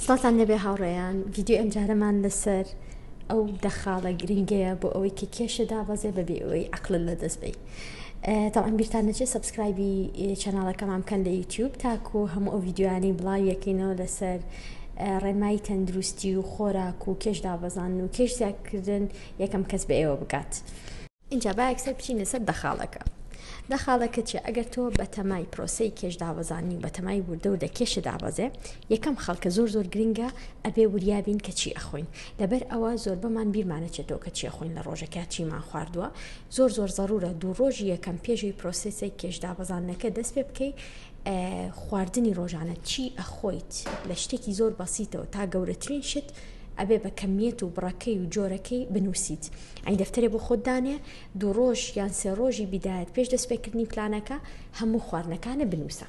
سڵاتان لەبێ هاوڕێیان ڤیدیۆ ئەمجارەمان لەسەر ئەو دەخاڵە گرنگەیە بۆ ئەوەی کە کێشە دابەزێ بەبێ ئەوەی عەقلت لەدەست بێ. تاوان بیرتان نەچێت سەبسکرایبی چەنالەکەمان بکەن لە یوتیوب تاکو هەموو ئەو ڤیدیۆیانی بڵاو یەکەینەوە لەسەر ڕێنمایی تەندروستی و خۆراک و کێش دابەزان و کێش زیادکردن یەکەم کەس بە ئێوە بکات. اینجا با یەکسەر بچین لەسەر دەخاڵەکە. دەخاڵەکە چیە؟ ئەگەر تۆ بە تەمای پرۆسەی کێش دابەزانی و بە تەمای وردە کێشە دابەزێ یەکەم خەڵکە زۆر گرنگە ئەبێ وریابین کە چی ئەخۆین. لەبەر ئەوە زۆر بەمان بیرمانەچێتەوە کە چی ئەخۆین لە ڕۆژەکە چیمان خواردووە. زۆر زەڕورە دوو ڕۆژی یەکەم پێشەی پرۆسەسی کێش دابەزانەکە دەست پێ بکەی خواردنی ڕۆژانە چی ئەخۆیت لە شتێکی زۆر بەسیتەوە تا گەورەترین شت ئەبێ بە کەمیەت و بڕەکەی و جۆرەکەی بنووسیت. ئەین دەفتەرێ بۆ خۆت دانێ دوو ڕۆژ یان سێ ڕۆژی بیدایەت پێش دەستپێکردنی پلانەکە هەموو خواردنەکانە بنووسە.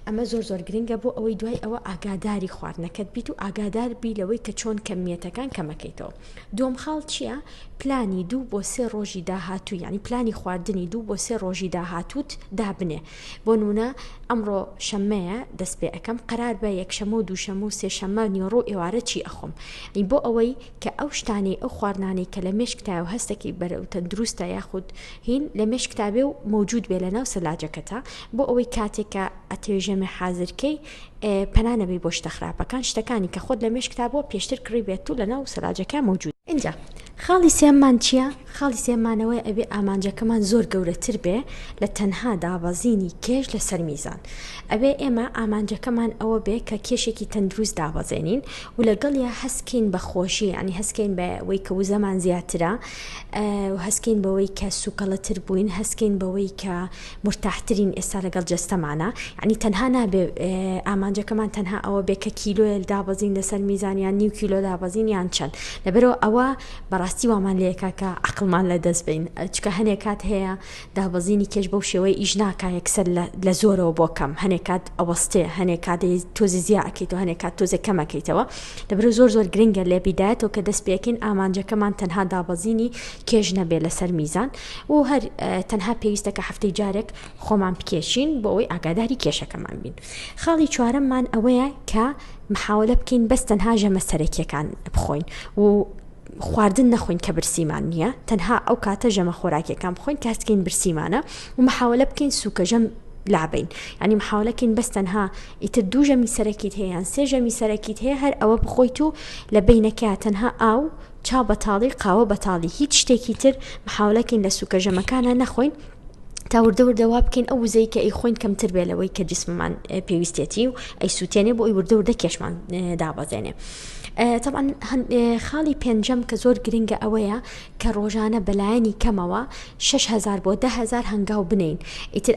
ئەمە زۆر گرنگە بۆ ئەوەی دوای ئەوە ئاگاداری خواردنەکەت بیت و ئاگادار بی لەوەی کە چۆن کەمیەتەکان کەمەکەیتەوە. دووەم خاڵ چییە؟ پلانی 2 بۆ 3 ڕۆژی داهاتوو یعنی پلانی خواردنی 2 بۆ 3 ڕۆژی داهاتووت دابنێ. بۆ نمونە ئەمڕۆ شەممەیە دەست پێ ئەەکەم قەرار بە یەکشەمە و دووشەمە و سێشەممە نیۆڕۆ ئێوارە چی ئەخۆم. بۆ ئەوەی کە ئەو شتانی ئەو خواردنانەی کە لە مێشکتایە و هەستێکی بەرەو تەندروستە یاخود هین لە مێشکتابێ و مەوجود بێ لەناو سەلاجەکەتە بۆ ئەوەی کاتێکە ئەتێژەمە حازرکەی پەنانەبی بۆ شتە خراپەکان شتەکانی کە خۆت لە مێشکتابەوە پێشتر کڕی بێت و لەناو سەلاجەکە مەوجود. اینجا خاڵی سێممان چییە؟ خاڵی سێمانەوەی ئەبێ ئامانجەکەمان زۆر گەورەتر بێ لە تەنها دابەزینی کێش لەسەر میزان. ئەبێ ئێمە ئامانجەکەمان ئەوە بێ کە کێشێکی تەندروست دابەزێنین و لەگەڵیا هەسکین بە خۆشی ئەنی هەسکین بەوەی کە وزەمان زیاترە و هەسکین بەوەی کە سوکەڵەتر بووین هەسکین بەوەی کە مرتاحترین ئێستا لەگەڵ جەستەمانە. یعنی تەنها نابێ ئامانجەکەمان تەنها ئەوە بێ کە کیلۆیە دابەزین لەسەر میزانیان نیو کیلۆ دابەزین یان چەند. لەبەرەوە ئەوە بەڕاستی وامان لێکا کە عەقڵمان لەدەست بین. چکە هەنێک کات هەیە دابەزینی کێش بەو شێوەی ئیش ناکا یەکسەر لە زۆرەوە بۆ کەم. هەنێک کات ئەوەستێ هەنێک کات تۆزی زیاد ئەکەیتەوە هەنێک کات تۆزە کەم ئەکەیتەوە. لەبەرەوە زۆر گرنگە لێ بیدایەتەوە کە دەست پێکەین ئامانجەکەمان تەنها دابەزینی کێش نەبێ لەسەر میزان و هەر تەنها پێویستە کە هەفتەی جارێک خۆمان بکێشین بۆ ئەوەی ئاگاداری کێشەکەمان بین. خاڵی چوارەممان ئەوەیە کە محاولە بکەین بەس تەنها ژەمە سەرەکیەکان بخۆین و خواردن نەخۆین کە برسیمان نییە تەنها ئەو کاتە ژەمە خۆراکیەکان بخۆین کاتکەین برسیمانە و محاولە بکەین سوکە ژەم لابین. ینی محاولەکەین بەس تەنها ئیتر 2 ژەمی سەرەکیت هەیە یان 3 ژەمی سەرەکیت هەیە هەر ئەوە بخۆیت و لە بینەکە تەنها ئاو چاو بەتاڵی قاوە بەتاڵی هیچ شتێکی تر محاولەکەین لە سوکە ژەمەکانە نەخۆین تا وردەوردەوا بکەین ئەو وزەی کە ئەیخۆین کەمتر بێ لەوەی کە جسممان پێویستێتی و ئەی سووتێنێ بۆ ئەی وردەوردە کێشمان دابەزێنێ. طبعا خاڵی پێنجەم کە زۆر گرنگە ئەوەیە کە ڕۆژانە بەلایەنی کەمەوە 6,000 بۆ 10,000 هەنگاو بنین. ئیتر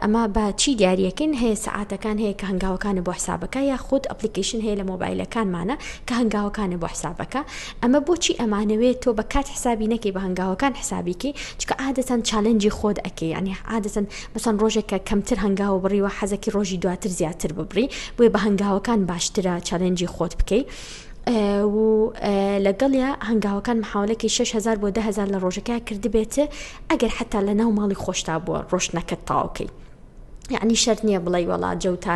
ئەمە بە چی دیاریەکەین؟ هەیە سەعاتەکان هەیە کە هەنگاوەکانە بۆ حسابەکە یا خود ئەپلیکیشن هەیە لە مۆبایلەکانمانە کە هەنگاوەکانە بۆ حسابەکە. ئەمە بۆچی ئەمانەوێت تۆ بە کات حسابی نەکەی بە هەنگاوەکان حسابیکەی چکە عادەتەن چالنجی خۆت ئەکەی. ینی عادەتەن مەسەن ڕۆژێکە کەمتر هەنگاوە بڕی و حەزەکی ڕۆژی دواتر زیاتر ببڕی بۆیە بە هەنگاوەکان باشترە چالنجی خۆت بکەی و لەگەڵیا هەنگاوەکان محاولەکەی 6,000 بۆ 10,000 لە ڕۆژەکە کردبێتە ئەگەر حتا لە ناو ماڵی خۆشتا بووە ڕۆشنەکەت تاوکەی. یعنی شەرت نییە بڵێ وەڵا جەوتا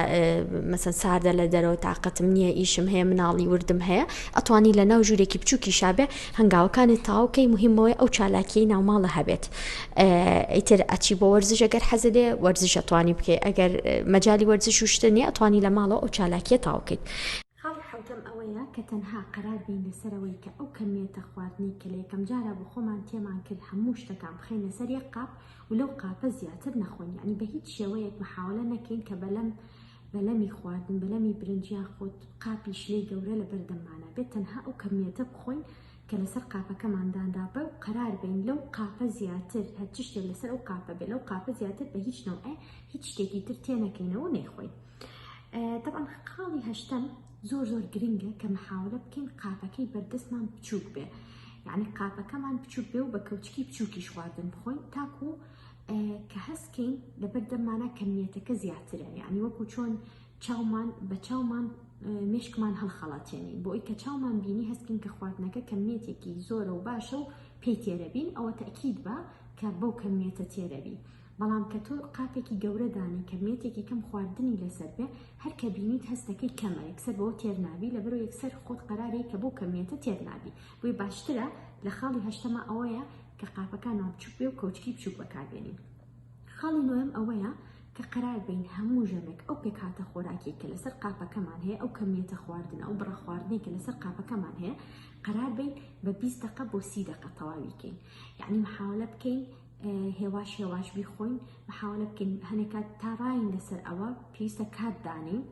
مەسەن ساردە لە دەرەوە تااقەتم نییە ئیشم هەیە مناڵی وردم هەیە ئەتوانی لە ناو ژوورێکی بچووکی شابێ هەنگاوەکانت تاوکەی مهمەوەی ئەو چالاکیی ناوماڵە هەبێت. ئیتر ئەچی بۆ وەرزش ئەگەر حەزدێ وەرزش ئەتوانی بکەی ئەگەر مەجای وەرزش و شتە نیە ئەتوانی لە ماڵەوە ئەو چالاکیە تاوکەیت. حوتم ئەوەیە کە تەنها قەرار بین لەسەرەوەی کە ئەو کەمیەتە خواردنی کە لە یەکەم جارە بۆ خۆمان تێمان کرد هەموو شتەکان بخەین لەسەر یەک قاپ و لەو قاپە زیاتر نەخۆین. یعنی بە هیچ شێوەیەک محاولە نەکەین کە بەلەمی خواردن بەلەمی برنجیان خۆت قاپی شلەی گەورە لە بەردەمانە بێت تەنها ئەو کەمیەتە بخۆین کە لەسەر قاپەکەمانداندا بە و قەرار بین لەو قاپە زیاتر هەر چ شتێک لەسەر ئەو قاپە بێ لەو قاپە زیاتر بە هیچ نەوعێ هیچ شتێکی تر تێنەکەینەوە نەیخۆین. طبعا خاڵی هەشتم زۆر گرنگە کە محاولە بکەین قاپەکەی بەردەستمان بچووک بێ. یعنی قاپەکەمان بچووک بێ و بە کەوچکی بچووکیش خواردن بخۆین تاکو کە هەستکەین لە بەردەمانە کەمیەتەکە زیاترە. یعنی وەکو چۆن چاومان بە چاومان مێشکمان هەڵخەڵاتێنین بۆ ئەوی کە چاومان بینی هەستکەین کە خواردنەکە کەمیەتێکی زۆرە و باشە و پێی تێرەبین ئەوە تەکید بە کە بەو کەمیەتە تێرەبی. بەڵام کە تۆ قاپێکی گەورە دانی کەمیەتێکی کەم خواردنی لەسەر بێ هەر کە بینیت هەستەکەی کەمە یەکسەر بەوە تێرنابی لەبەرەوە یەکسەر خۆت قەرارەیە کە بۆ کەمیەتە تێرنابی بۆی باشترە لە خاڵی هەشتەمە ئەوەیە کە قاپەکان بچووک بێ و کەوچکی بچووک بەکاربێنین. خاڵی نۆیەم ئەوەیە کە قەرار بین هەموو ژەمێک ئەو پێکهاتە خۆراکی کە لەسەر قاپەکەمان هەیە ئەو کەمیەتە خواردن ئەو بڕە خواردنی کە لەسەر قاپەکەمان هەیە قەرار بین بە 20 دقە بۆ 30 دقە تەواوی بکەین. یعنی محاولە بکەین هێواش هێواش بیخۆین، محاولە بکەین هەنێک کات تاڕاین لەسەر ئەوە پێویستە کات دانین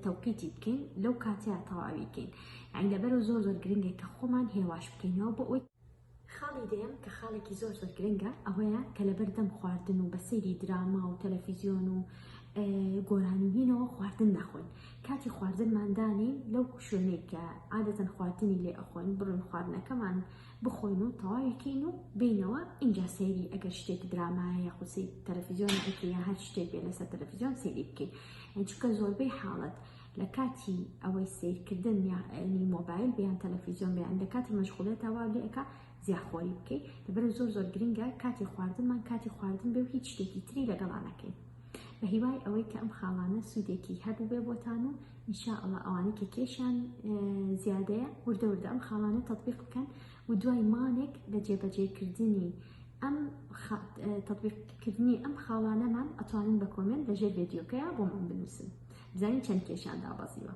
تەوقیتی بکەین لەو کاتەیە تەواوی بکەین. یعنی لەبەرەوە زۆر زۆر گرنگە کە خۆمان هێواش بکەینەوە بۆ ئەوەی خاڵی دەیەم کە خاڵێکی زۆر زۆر گرنگە ئەوەیە کە لەبەردەم خواردن و بە سەیری دراما و تەلەڤیزیۆن و گۆرانوبینەوە خواردن نەخۆین. کاتی خواردنماندانین لەو شوێنەی کە عادەتەن خواردنی لێ ئەخۆین بڕن خواردنەکەمان بخۆین و تەواوی بکەین و بینەوە اینجا سەیری ئەگەر شتێک درامایە یاخود تەلەڤیزیۆن ئەکەی یا هەر شتێک بێ لەسەر تەلەڤیزیۆن سەیری بکەین. چونکە زۆربەی حاڵەت لە کاتی ئەوەی سیرکردن یعنی مۆبایل بیان تەلەڤیزیۆن بیان لە کاتی مەشغوڵێتەوە لێ ئەکا زیاخۆری بکەیت. لەبەرەوە زۆر زۆر گرنگە کاتی خواردنمان کاتی خواردن بێ و هیچ شتێکی تری لەگەڵا نەکەین. بە هیوای ئەوەی کە ئەم خاڵانە سوودێکی هەبوو بێ بۆتان و ئینشاءڵڵا ئەوانەی کە کێشیان زیادەیە وردە وردە ئەم خاڵانە تەطبیق بکەن و دوای مانێک لە جێبەجێکردنی ئەم تەطبیقکردنی ئەم خاڵانەمان ئەتوانن بە کۆمنت لەژێر ڤیدیۆکەیە بۆ من بنووسن بزانین چەند کێشیان دابەزیوە.